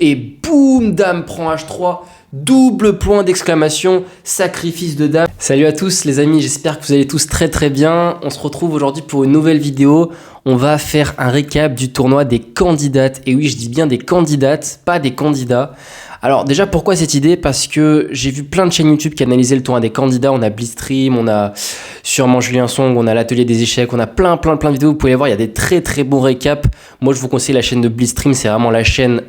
Et boum, dame prend H3, double point d'exclamation, sacrifice de dame. Salut à tous les amis, j'espère que vous allez tous très bien. On se retrouve aujourd'hui pour une nouvelle vidéo. On va faire un récap du tournoi des candidates. Et oui, je dis bien des candidates, pas des candidats. Alors déjà, pourquoi cette idée? Parce que j'ai vu plein de chaînes YouTube qui analysaient le tournoi des candidats. On a Blitzstream, on a sûrement Julien Song, on a l'atelier des échecs, on a plein de vidéos. Vous pouvez les voir, il y a des très bons récaps. Moi, je vous conseille la chaîne de Blitzstream, c'est vraiment la chaîne.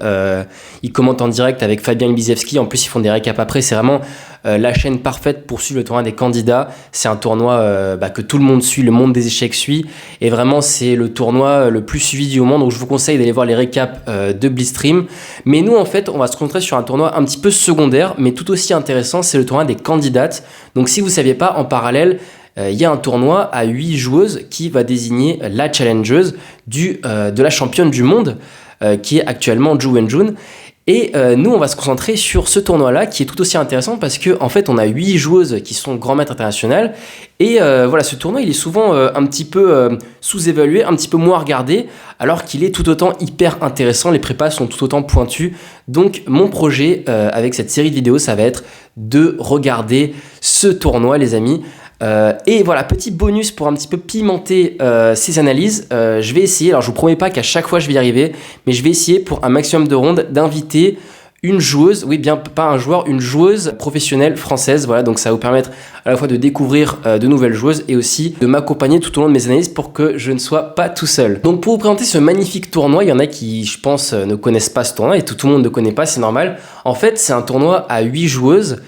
Ils commentent en direct avec Fabien Ibiziewski. En plus, ils font des récaps après. C'est vraiment la chaîne parfaite pour suivre le tournoi des candidats. C'est un tournoi que tout le monde suit, le monde des échecs suit. Et vraiment, c'est le tournoi le plus suivi du moment. Donc, je vous conseille d'aller voir les récaps de Blitzstream. Mais nous, en fait, on va se concentrer sur un tournoi un petit peu secondaire, mais tout aussi intéressant. C'est le tournoi des candidates. Donc, si vous ne saviez pas, en parallèle, il y a un tournoi à 8 joueuses qui va désigner la challengeuse de la championne du monde, qui est actuellement Ju Wenjun. Et nous, on va se concentrer sur ce tournoi-là qui est tout aussi intéressant parce qu'en fait, on a 8 joueuses qui sont grand maîtres internationales. Et voilà, ce tournoi, il est souvent un petit peu sous-évalué, un petit peu moins regardé, alors qu'il est tout autant hyper intéressant. Les prépas sont tout autant pointus. Donc, mon projet avec cette série de vidéos, ça va être de regarder ce tournoi, les amis. Et voilà, petit bonus pour un petit peu pimenter ces analyses, je vais essayer, alors je vous promets pas qu'à chaque fois je vais y arriver, mais je vais essayer pour un maximum de rondes d'inviter une joueuse, oui bien pas un joueur, une joueuse professionnelle française, voilà, donc ça va vous permettre à la fois de découvrir de nouvelles joueuses et aussi de m'accompagner tout au long de mes analyses pour que je ne sois pas tout seul. Donc pour vous présenter ce magnifique tournoi, il y en a qui je pense ne connaissent pas ce tournoi et tout le monde ne connaît pas, c'est normal. En fait c'est un tournoi à 8 joueuses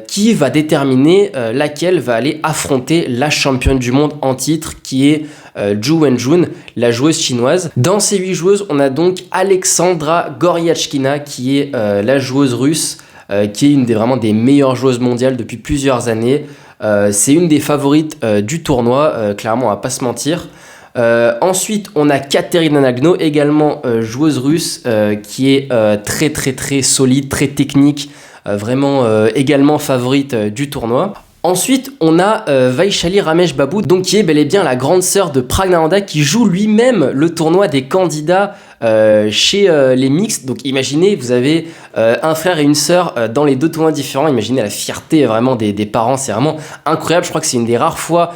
qui va déterminer laquelle va aller affronter la championne du monde en titre qui est Ju Wenjun, la joueuse chinoise. Dans ces 8 joueuses, on a donc Alexandra Goryachkina qui est la joueuse russe, qui est une vraiment des meilleures joueuses mondiales depuis plusieurs années. C'est une des favorites du tournoi, clairement on va pas se mentir. Ensuite, on a Katerina Nagno, également joueuse russe, qui est très solide, très technique, vraiment également favorite du tournoi. Ensuite, on a Vaishali Ramesh Babu, donc qui est bel et bien la grande sœur de Praggnanandhaa, qui joue lui-même le tournoi des candidats chez les mixtes. Donc imaginez, vous avez un frère et une sœur dans les deux tournois différents. Imaginez la fierté vraiment des parents, c'est vraiment incroyable. Je crois que c'est une des rares fois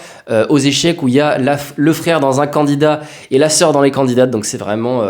aux échecs où il y a le frère dans un candidat et la sœur dans les candidates. Donc c'est vraiment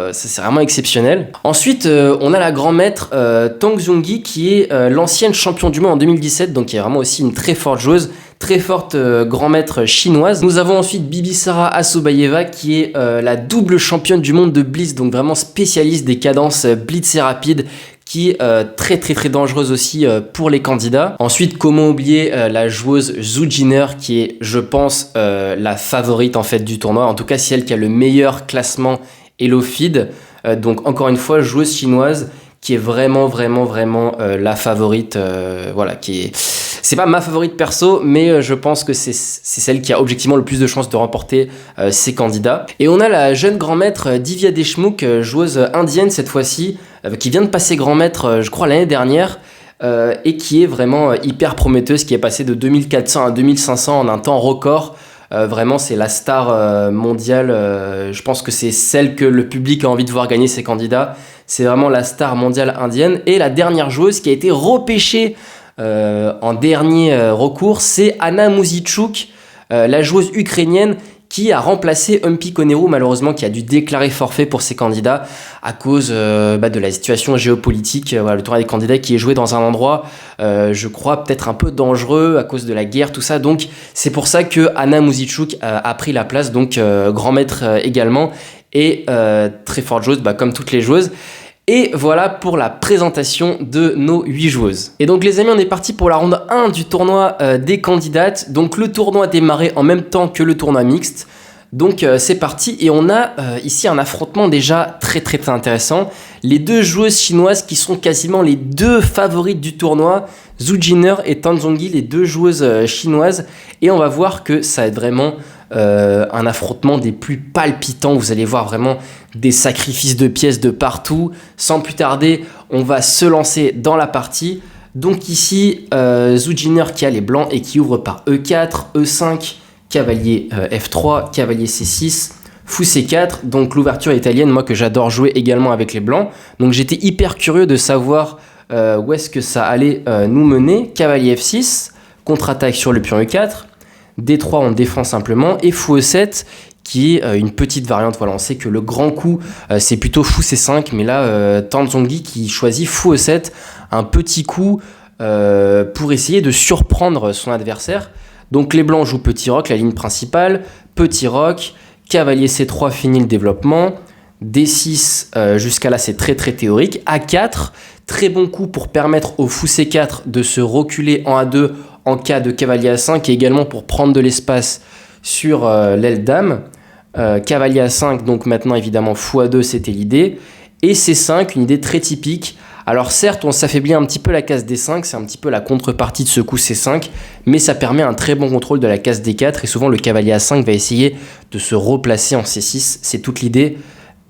exceptionnel. Ensuite, on a la grand maître Tang Xiongyi qui est l'ancienne championne du monde en 2017, donc qui est vraiment aussi une très forte joueuse, très forte grand maître chinoise. Nous avons ensuite Bibisara Asobayeva qui est la double championne du monde de Blitz, donc vraiment spécialiste des cadences Blitz et rapides, qui est très dangereuse aussi pour les candidats. Ensuite, comment oublier la joueuse Zhu Jiner qui est, je pense, la favorite en fait du tournoi. En tout cas, c'est elle qui a le meilleur classement Elo Feed. Donc encore une fois, joueuse chinoise qui est vraiment la favorite. Voilà, qui est... C'est pas ma favorite perso, mais je pense que c'est celle qui a objectivement le plus de chances de remporter ces candidats. Et on a la jeune grand maître Divya Deshmukh, joueuse indienne cette fois-ci, qui vient de passer grand maître, je crois, l'année dernière, et qui est vraiment hyper prometteuse, qui est passée de 2400 à 2500 en un temps record. Vraiment, c'est la star mondiale. Je pense que c'est celle que le public a envie de voir gagner ces candidats. C'est vraiment la star mondiale indienne. Et la dernière joueuse qui a été repêchée en dernier recours, c'est Anna Muzychuk, la joueuse ukrainienne qui a remplacé Humpy Koneru, malheureusement, qui a dû déclarer forfait pour ses candidats à cause de la situation géopolitique. Voilà, le tournoi des candidats qui est joué dans un endroit, je crois, peut-être un peu dangereux à cause de la guerre, tout ça. Donc, c'est pour ça que Anna Muzychuk a pris la place, donc grand maître également, et très forte joueuse, comme toutes les joueuses. Et voilà pour la présentation de nos 8 joueuses. Et donc les amis, on est parti pour la ronde 1 du tournoi des candidates. Donc le tournoi a démarré en même temps que le tournoi mixte. Donc c'est parti et on a ici un affrontement déjà très intéressant. Les deux joueuses chinoises qui sont quasiment les deux favorites du tournoi, Zhu Jiner et Tang Xiongyi, les deux joueuses chinoises. Et on va voir que ça va être vraiment un affrontement des plus palpitants. Vous allez voir vraiment des sacrifices de pièces de partout. Sans plus tarder, on va se lancer dans la partie. Donc ici, Zhu Jiner qui a les blancs et qui ouvre par E4, E5, cavalier F3, cavalier C6, Fou C4, donc l'ouverture italienne, moi que j'adore jouer également avec les blancs. Donc j'étais hyper curieux de savoir où est-ce que ça allait nous mener. Cavalier F6, contre-attaque sur le pion E4. D3, on défend simplement. Et Fou E7, qui est une petite variante. Voilà, on sait que le grand coup, c'est plutôt Fou C5. Mais là, Tanzongyi qui choisit Fou E7, un petit coup pour essayer de surprendre son adversaire. Donc les blancs jouent petit roc, la ligne principale. Petit roc, cavalier C3 finit le développement. D6, jusqu'à là, c'est très très théorique. A4, très bon coup pour permettre au Fou C4 de se reculer en A2 en cas de cavalier A5 et également pour prendre de l'espace sur l'aile dame. Cavalier A5, donc maintenant évidemment Fou A2, c'était l'idée. Et C5, une idée très typique. Alors certes, on s'affaiblit un petit peu la case D5, c'est un petit peu la contrepartie de ce coup C5, mais ça permet un très bon contrôle de la case D4 et souvent le cavalier A5 va essayer de se replacer en C6, c'est toute l'idée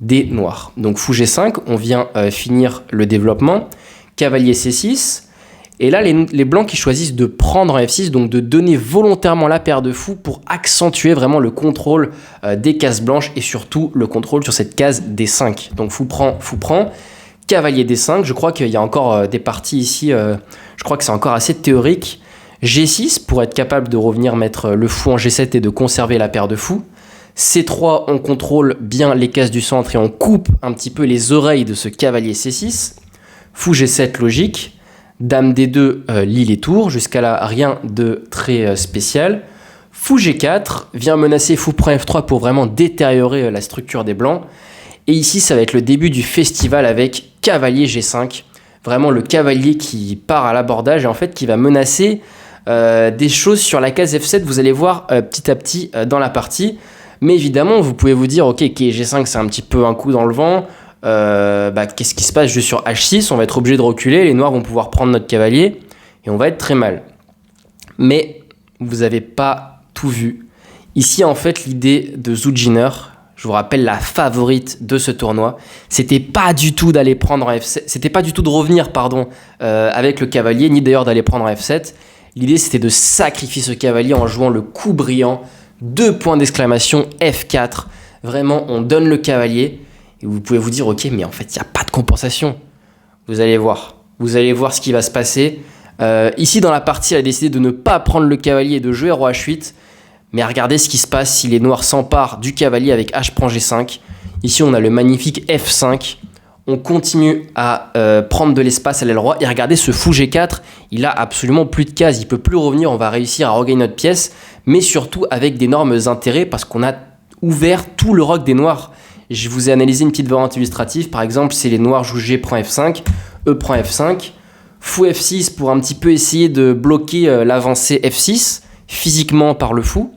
des noirs. Donc Fou G5, on vient finir le développement, cavalier C6, et là les blancs qui choisissent de prendre en F6, donc de donner volontairement la paire de fous pour accentuer vraiment le contrôle des cases blanches et surtout le contrôle sur cette case D5. Donc fou prend, cavalier D5, je crois qu'il y a encore des parties ici, je crois que c'est encore assez théorique. G6 pour être capable de revenir mettre le fou en G7 et de conserver la paire de fous. C3, on contrôle bien les cases du centre et on coupe un petit peu les oreilles de ce cavalier C6. Fou G7 logique. Dame D2 lie les tours. Jusqu'à là, rien de très spécial. Fou G4 vient menacer fou prend F3 pour vraiment détériorer la structure des blancs. Et ici, ça va être le début du festival avec cavalier G5. Vraiment le cavalier qui part à l'abordage et en fait qui va menacer des choses sur la case F7. Vous allez voir petit à petit dans la partie. Mais évidemment, vous pouvez vous dire, ok, G5, c'est un petit peu un coup dans le vent. Qu'est-ce qui se passe juste sur H6 ? On va être obligé de reculer. Les noirs vont pouvoir prendre notre cavalier et on va être très mal. Mais vous n'avez pas tout vu. Ici, en fait, l'idée de Zujiner, je vous rappelle la favorite de ce tournoi, c'était pas du tout d'aller prendre en F7, c'était pas du tout de revenir, avec le cavalier, ni d'ailleurs d'aller prendre en F7. L'idée, c'était de sacrifier ce cavalier en jouant le coup brillant. 2 points d'exclamation, F4. Vraiment, on donne le cavalier. Et vous pouvez vous dire, ok, mais en fait, il n'y a pas de compensation. Vous allez voir. Vous allez voir ce qui va se passer. Ici, dans la partie, elle a décidé de ne pas prendre le cavalier et de jouer roi H8. Mais regardez ce qui se passe si les noirs s'emparent du cavalier avec H prend G5. Ici, on a le magnifique F5. On continue à prendre de l'espace à l'aile roi. Et regardez ce fou G4, il a absolument plus de cases. Il ne peut plus revenir. On va réussir à regagner notre pièce. Mais surtout avec d'énormes intérêts parce qu'on a ouvert tout le roc des noirs. Je vous ai analysé une petite variante illustrative. Par exemple, si les noirs jouent G prend F5, E prend F5, fou F6 pour un petit peu essayer de bloquer l'avancée F6 physiquement par le fou.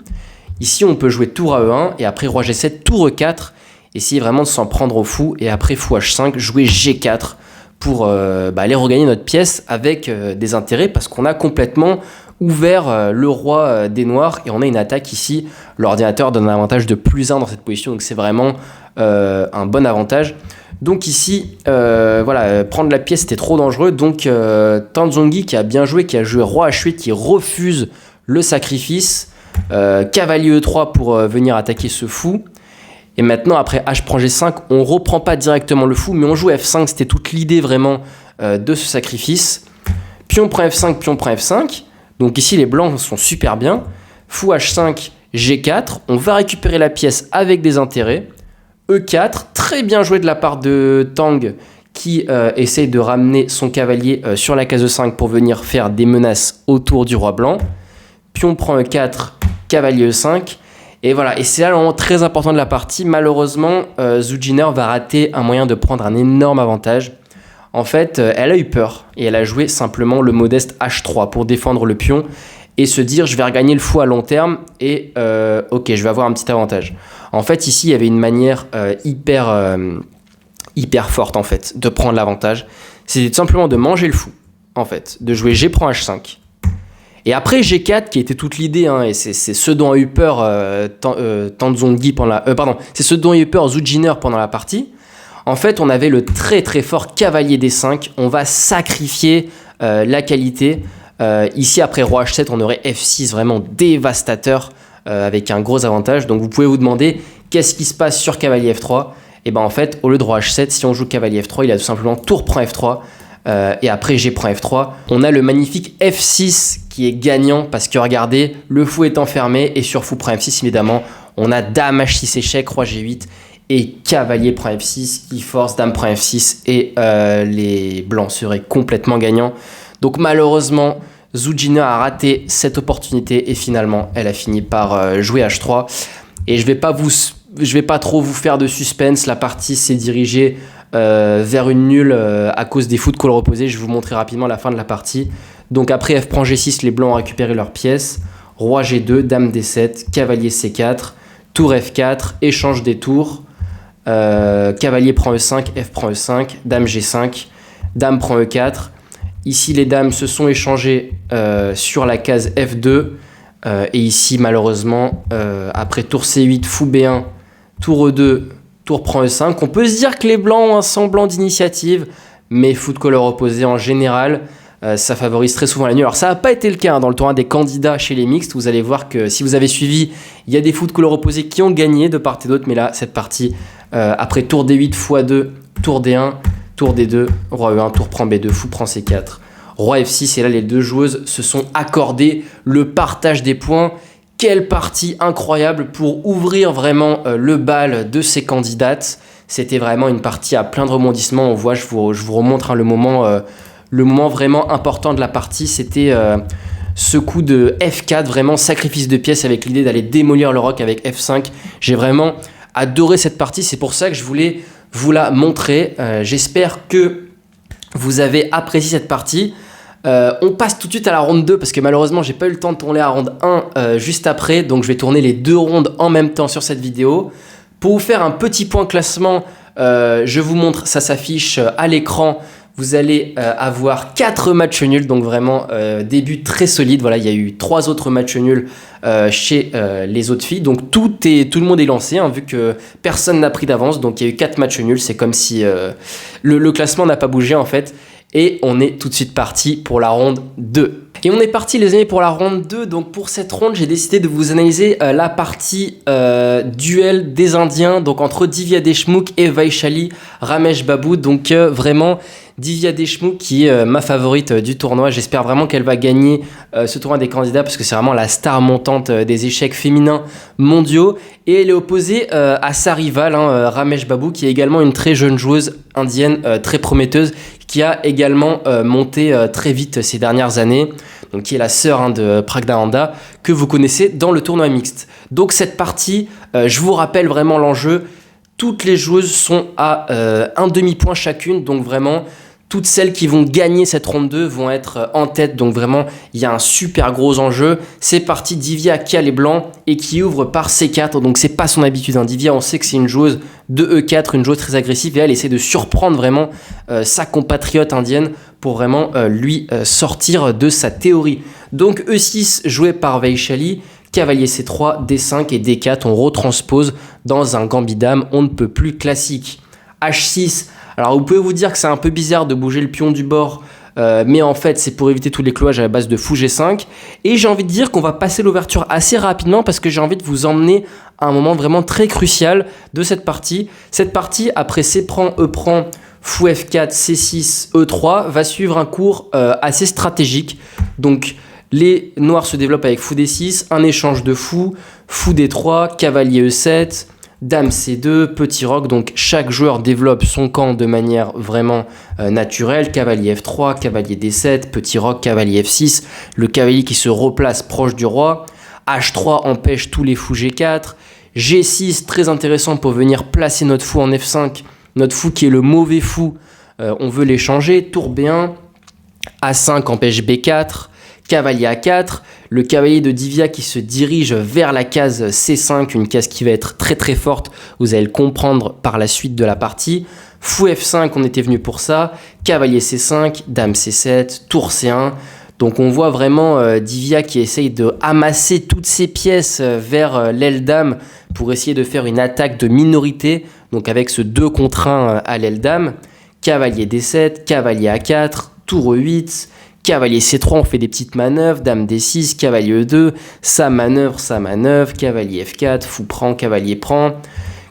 Ici, on peut jouer tour à E1 et après roi G7, tour E4. Essayer vraiment de s'en prendre au fou et après fou H5, jouer G4 pour aller regagner notre pièce avec des intérêts parce qu'on a complètement ouvert le roi des noirs et on a une attaque ici. L'ordinateur donne un avantage de +1 dans cette position, donc c'est vraiment un bon avantage. Donc ici, prendre la pièce c'était trop dangereux. Donc Tanzongyi qui a bien joué, qui a joué roi H8, qui refuse le sacrifice. Cavalier E3 pour venir attaquer ce fou. Et maintenant, après H prend G5, on reprend pas directement le fou, mais on joue F5. C'était toute l'idée vraiment de ce sacrifice. Pion prend F5, pion prend F5. Donc ici, les blancs sont super bien. Fou H5, G4. On va récupérer la pièce avec des intérêts. E4, très bien joué de la part de Tang qui essaye de ramener son cavalier sur la case E5 pour venir faire des menaces autour du roi blanc. Pion prend E4, cavalier E5. Et voilà, et c'est là le moment très important de la partie. Malheureusement, Zujiner va rater un moyen de prendre un énorme avantage. En fait, elle a eu peur et elle a joué simplement le modeste H3 pour défendre le pion et se dire je vais regagner le fou à long terme et ok, je vais avoir un petit avantage. En fait, ici, il y avait une manière hyper forte en fait de prendre l'avantage. C'était tout simplement de manger le fou, en fait, de jouer G prend H5. Et après G4 qui était toute l'idée, et c'est ce dont a eu peur Tanzongyi pendant c'est ce dont a eu peur Zujiner pendant la partie. En fait, on avait le très très fort cavalier D5. On va sacrifier la qualité. Ici, après roi H7, on aurait F6 vraiment dévastateur avec un gros avantage. Donc, vous pouvez vous demander Qu'est-ce qui se passe sur cavalier F3? Et ben en fait, au lieu de roi H7, si on joue cavalier F3, il a tout simplement tour prend F3 et après G prend F3. On a le magnifique F6 qui est gagnant parce que regardez, le fou est enfermé et sur fou prend F6 évidemment, on a dame H6 échec, roi G8 et cavalier prend F6 qui force dame prend F6 et les blancs seraient complètement gagnants. Donc malheureusement, Zhu Jina a raté cette opportunité et finalement, elle a fini par jouer H3. Et je vais pas trop vous faire de suspense. La partie s'est dirigée vers une nulle à cause des fous de couleur opposée. Je vais vous montrer rapidement la fin de la partie. Donc après F prend G6, les blancs ont récupéré leurs pièces. Roi G2, dame D7, cavalier C4, tour F4, échange des tours. Cavalier prend E5, F prend E5, dame G5, dame prend E4. Ici, les dames se sont échangées sur la case F2. Et ici, malheureusement, après tour C8, fou B1, tour E2, tour prend E5. On peut se dire que les blancs ont un semblant d'initiative, mais fou de couleur opposée en général, ça favorise très souvent la nulle. Alors ça n'a pas été le cas dans le tournoi des candidats chez les mixtes. Vous allez voir que si vous avez suivi, il y a des fous de couleur opposée qui ont gagné de part et d'autre. Mais là, cette partie, après tour D8, fou A2, tour D1, tour D2, roi E1, tour prend B2, fou prend C4. Roi F6 et là les deux joueuses se sont accordées le partage des points. Quelle partie incroyable pour ouvrir vraiment le bal de ces candidates. C'était vraiment une partie à plein de rebondissements. On voit, je vous remontre le moment vraiment important de la partie. C'était ce coup de F4, vraiment sacrifice de pièces avec l'idée d'aller démolir le roc avec F5. J'ai vraiment adoré cette partie. C'est pour ça que je voulais vous la montrer. J'espère que vous avez apprécié cette partie. On passe tout de suite à la ronde 2 parce que malheureusement j'ai pas eu le temps de tourner la ronde 1 juste après, donc je vais tourner les deux rondes en même temps sur cette vidéo. Pour vous faire un petit point classement, je vous montre, ça s'affiche à l'écran. Vous allez avoir 4 matchs nuls, donc vraiment début très solide. Voilà, il y a eu 3 autres matchs nuls chez les autres filles. Donc tout le monde est lancé, hein, vu que personne n'a pris d'avance. Donc il y a eu 4 matchs nuls, c'est comme si le classement n'a pas bougé en fait. Et on est tout de suite parti pour la ronde 2. Et on est parti les amis pour la ronde 2. Donc pour cette ronde, j'ai décidé de vous analyser la partie duel des Indiens. Donc entre Divya Deshmukh et Vaishali Ramesh Babu. Donc vraiment Divya Deshmukh qui est ma favorite du tournoi. J'espère vraiment qu'elle va gagner ce tournoi des candidats parce que c'est vraiment la star montante des échecs féminins mondiaux. Et elle est opposée à sa rivale, Ramesh Babu, qui est également une très jeune joueuse indienne très prometteuse, qui a également monté très vite ces dernières années, donc qui est la sœur de Pragda Handa, que vous connaissez dans le tournoi mixte. Donc cette partie, je vous rappelle vraiment l'enjeu, toutes les joueuses sont à un demi-point chacune, donc vraiment toutes celles qui vont gagner cette ronde 2 vont être en tête, donc vraiment il y a un super gros enjeu. C'est parti, Divya qui a les blancs et qui ouvre par C4, donc c'est pas son habitude, Divya on sait que c'est une joueuse de E4, une joueuse très agressive et elle essaie de surprendre vraiment sa compatriote indienne pour vraiment lui sortir de sa théorie. Donc E6 joué par Vaishali, cavalier C3, D5 et D4, on retranspose dans un gambit dame, on ne peut plus classique. H6, alors vous pouvez vous dire que c'est un peu bizarre de bouger le pion du bord, mais en fait c'est pour éviter tous les cloages à la base de fou G5. Et j'ai envie de dire qu'on va passer l'ouverture assez rapidement parce que j'ai envie de vous emmener à un moment vraiment très crucial de cette partie. Cette partie, après C prend, E prend, fou F4, C6, E3, va suivre un cours assez stratégique. Donc les noirs se développent avec fou D6, un échange de fou, fou D3, cavalier E7, dame C2, petit roc. Donc chaque joueur développe son camp de manière vraiment naturelle. Cavalier F3, cavalier D7, petit roc, cavalier F6, le cavalier qui se replace proche du roi. H3 empêche tous les fous G4. G6, très intéressant pour venir placer notre fou en F5. Notre fou qui est le mauvais fou, on veut l'échanger. Tour B1, A5 empêche B4. Cavalier A4, le cavalier de Divya qui se dirige vers la case C5, une case qui va être très très forte, vous allez le comprendre par la suite de la partie. Fou F5, on était venu pour ça, cavalier C5, dame C7, tour C1. Donc on voit vraiment Divya qui essaye de amasser toutes ses pièces vers l'aile dame pour essayer de faire une attaque de minorité, donc avec ce 2 contre 1 à l'aile dame. Cavalier D7, cavalier A4, tour E8, Cavalier C3, on fait des petites manœuvres, dame D6, cavalier E2, ça manœuvre, cavalier F4, fou prend, cavalier prend,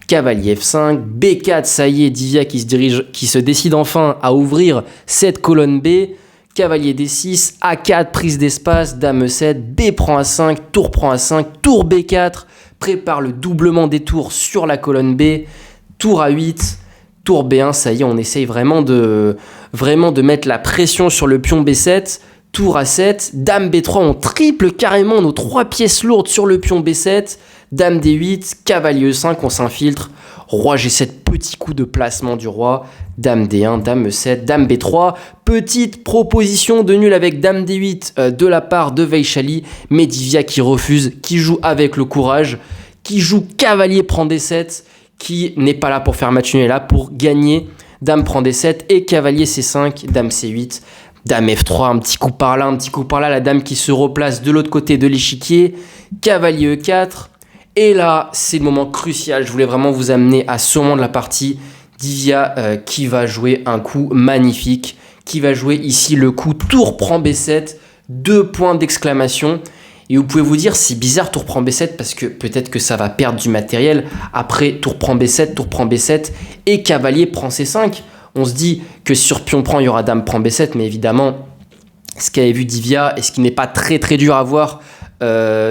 cavalier F5, B4, ça y est, Divya qui se décide enfin à ouvrir cette colonne B, cavalier D6, A4, prise d'espace, dame E7, B prend A5, tour prend A5, tour B4, prépare le doublement des tours sur la colonne B, tour A8, tour B1, ça y est, on essaye vraiment de mettre la pression sur le pion B7, tour A7, dame B3, on triple carrément nos 3 pièces lourdes sur le pion B7, dame D8, cavalier E5, on s'infiltre, roi G7, petit coup de placement du roi, dame D1, dame E7, dame B3, petite proposition de nul avec dame D8 de la part de Vaishali, mais Divya qui refuse, qui joue avec le courage, qui joue cavalier prend D7, qui n'est pas là pour faire match nul, est là pour gagner, dame prend D7 et cavalier C5, dame C8, dame F3, un petit coup par là, la dame qui se replace de l'autre côté de l'échiquier, cavalier E4, et là, c'est le moment crucial, je voulais vraiment vous amener à ce moment de la partie, Divya qui va jouer un coup magnifique, qui va jouer ici le coup tour prend B7, 2 points d'exclamation. Et vous pouvez vous dire, c'est bizarre tour prend B7 parce que peut-être que ça va perdre du matériel. Après tour prend B7 et cavalier prend C5. On se dit que sur pion prend, il y aura dame prend B7, mais évidemment, ce qu'avait vu Divya et ce qui n'est pas très très dur à voir,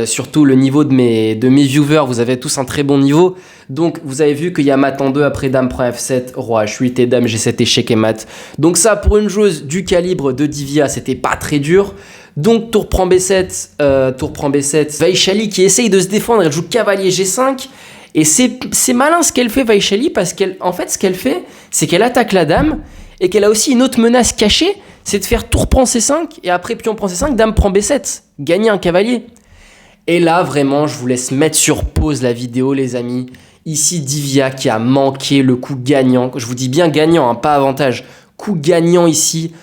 surtout le niveau de mes viewers, vous avez tous un très bon niveau. Donc vous avez vu qu'il y a mat en 2 après dame prend F7, roi H8 et dame G7 échec et mat. Donc ça, pour une joueuse du calibre de Divya, c'était pas très dur. Donc tour prend B7, Vaishali qui essaye de se défendre, elle joue cavalier G5. Et c'est malin ce qu'elle fait Vaishali, parce qu'en fait ce qu'elle fait, c'est qu'elle attaque la dame et qu'elle a aussi une autre menace cachée, c'est de faire tour prend C5 et après pion prend C5, dame prend B7, gagner un cavalier. Et là vraiment je vous laisse mettre sur pause la vidéo les amis. Ici Divya qui a manqué le coup gagnant, je vous dis bien gagnant, hein, pas avantage, coup gagnant ici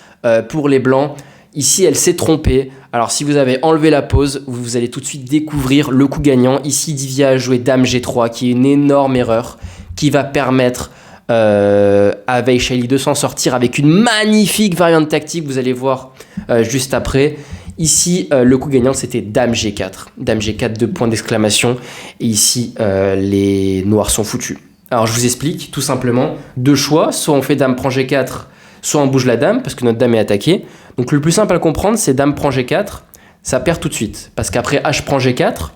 pour les blancs. Ici, elle s'est trompée. Alors, si vous avez enlevé la pause, vous allez tout de suite découvrir le coup gagnant. Ici, Divya a joué dame G3, qui est une énorme erreur, qui va permettre à Vaishali de s'en sortir avec une magnifique variante tactique. Vous allez voir juste après. Ici, le coup gagnant, c'était dame G4. Dame G4, 2 points d'exclamation. Et ici, les noirs sont foutus. Alors, je vous explique, tout simplement. 2 choix. Soit on fait dame prend G4, soit on bouge la dame, parce que notre dame est attaquée. Donc le plus simple à comprendre, c'est dame prend G4, ça perd tout de suite. Parce qu'après H prend G4,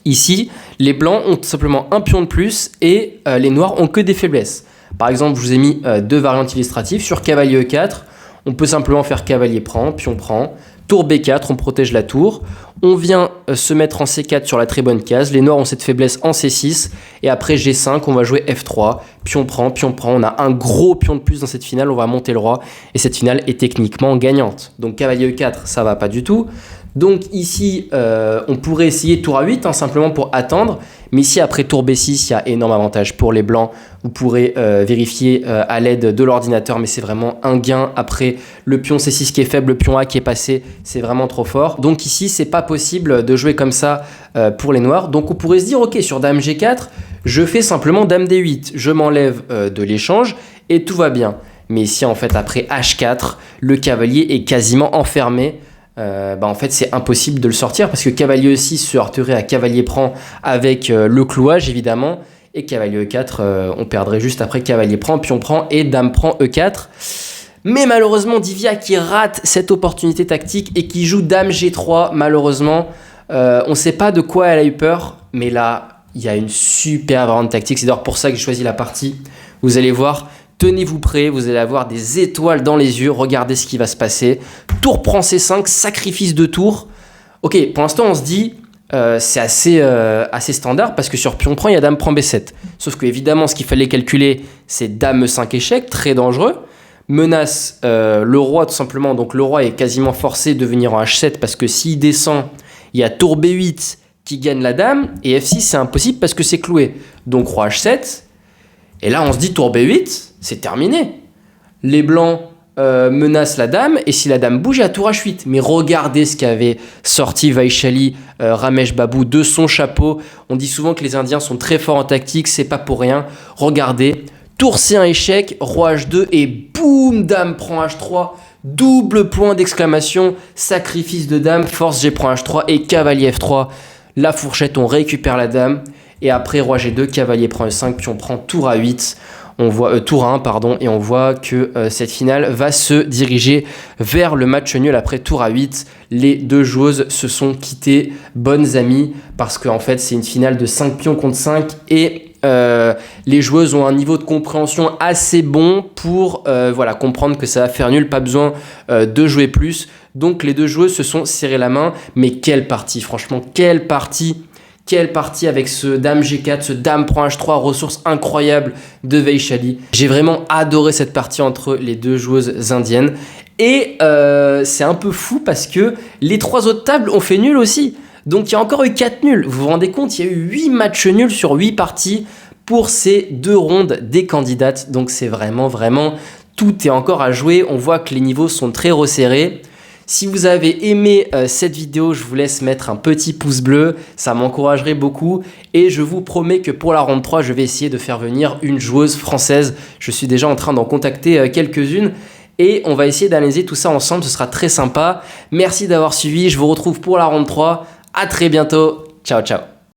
ici, les blancs ont tout simplement un pion de plus et les noirs ont que des faiblesses. Par exemple, je vous ai mis 2 variantes illustratives. Sur cavalier E4, on peut simplement faire cavalier prend, pion prend. Tour B4, on protège la tour. On vient se mettre en C4 sur la très bonne case. Les noirs ont cette faiblesse en C6. Et après G5, on va jouer F3. Pion prend. On a un gros pion de plus dans cette finale. On va monter le roi. Et cette finale est techniquement gagnante. Donc cavalier E4, ça va pas du tout. Donc ici, on pourrait essayer tour A8, hein, simplement pour attendre. Mais ici, après tour B6, il y a énorme avantage pour les blancs. Vous pourrez vérifier à l'aide de l'ordinateur, mais c'est vraiment un gain. Après le pion C6 qui est faible, le pion A qui est passé, c'est vraiment trop fort. Donc ici, c'est pas possible de jouer comme ça pour les noirs. Donc on pourrait se dire, ok, sur dame G4, je fais simplement dame D8. Je m'enlève de l'échange et tout va bien. Mais ici, en fait, après H4, le cavalier est quasiment enfermé. En fait c'est impossible de le sortir parce que cavalier E6 se heurterait à cavalier prend avec le clouage évidemment, et cavalier E4 on perdrait juste après cavalier prend, pion prend et dame prend E4. Mais malheureusement Divya qui rate cette opportunité tactique et qui joue dame G3, malheureusement on sait pas de quoi elle a eu peur, mais là il y a une super variante tactique. C'est d'ailleurs pour ça que j'ai choisi la partie. Vous allez voir, tenez-vous prêts, vous allez avoir des étoiles dans les yeux. Regardez ce qui va se passer. Tour prend C5, sacrifice de tour. Ok, pour l'instant, on se dit, c'est assez standard parce que sur pion prend, il y a dame prend B7. Sauf que évidemment, ce qu'il fallait calculer, c'est dame E5 échec, très dangereux. Menace le roi tout simplement. Donc le roi est quasiment forcé de venir en H7 parce que s'il descend, il y a tour B8 qui gagne la dame. Et F6, c'est impossible parce que c'est cloué. Donc roi H7. Et là, on se dit tour B8, c'est terminé. Les blancs menacent la dame, et si la dame bouge, il y a tour H8. Mais regardez ce qu'avait sorti Vaishali Ramesh Babu de son chapeau. On dit souvent que les Indiens sont très forts en tactique, c'est pas pour rien. Regardez, tour C1 échec, roi H2, et boum, boum, dame prend H3, double point d'exclamation, sacrifice de dame, force G prend H3 et cavalier F3. La fourchette, on récupère la dame. Et après, roi G2, cavalier prend E5, puis on prend tour A8. On voit tour A1, pardon, et on voit que cette finale va se diriger vers le match nul après tour A8. Les deux joueuses se sont quittées bonnes amies parce qu'en fait, c'est une finale de 5 pions contre 5 et les joueuses ont un niveau de compréhension assez bon pour voilà, comprendre que ça va faire nul, pas besoin de jouer plus. Donc les deux joueuses se sont serrées la main, mais quelle partie, franchement, quelle partie! Quelle partie avec ce dame G4, ce dame prend H3, ressources incroyables de Vaishali. J'ai vraiment adoré cette partie entre les deux joueuses indiennes. Et c'est un peu fou parce que les trois autres tables ont fait nul aussi. Donc il y a encore eu 4 nuls. Vous vous rendez compte, il y a eu 8 matchs nuls sur 8 parties pour ces 2 rondes des candidates. Donc c'est vraiment, tout est encore à jouer. On voit que les niveaux sont très resserrés. Si vous avez aimé cette vidéo, je vous laisse mettre un petit pouce bleu, ça m'encouragerait beaucoup. Et je vous promets que pour la ronde 3, je vais essayer de faire venir une joueuse française. Je suis déjà en train d'en contacter quelques-unes. Et on va essayer d'analyser tout ça ensemble, ce sera très sympa. Merci d'avoir suivi, je vous retrouve pour la ronde 3. À très bientôt, ciao ciao.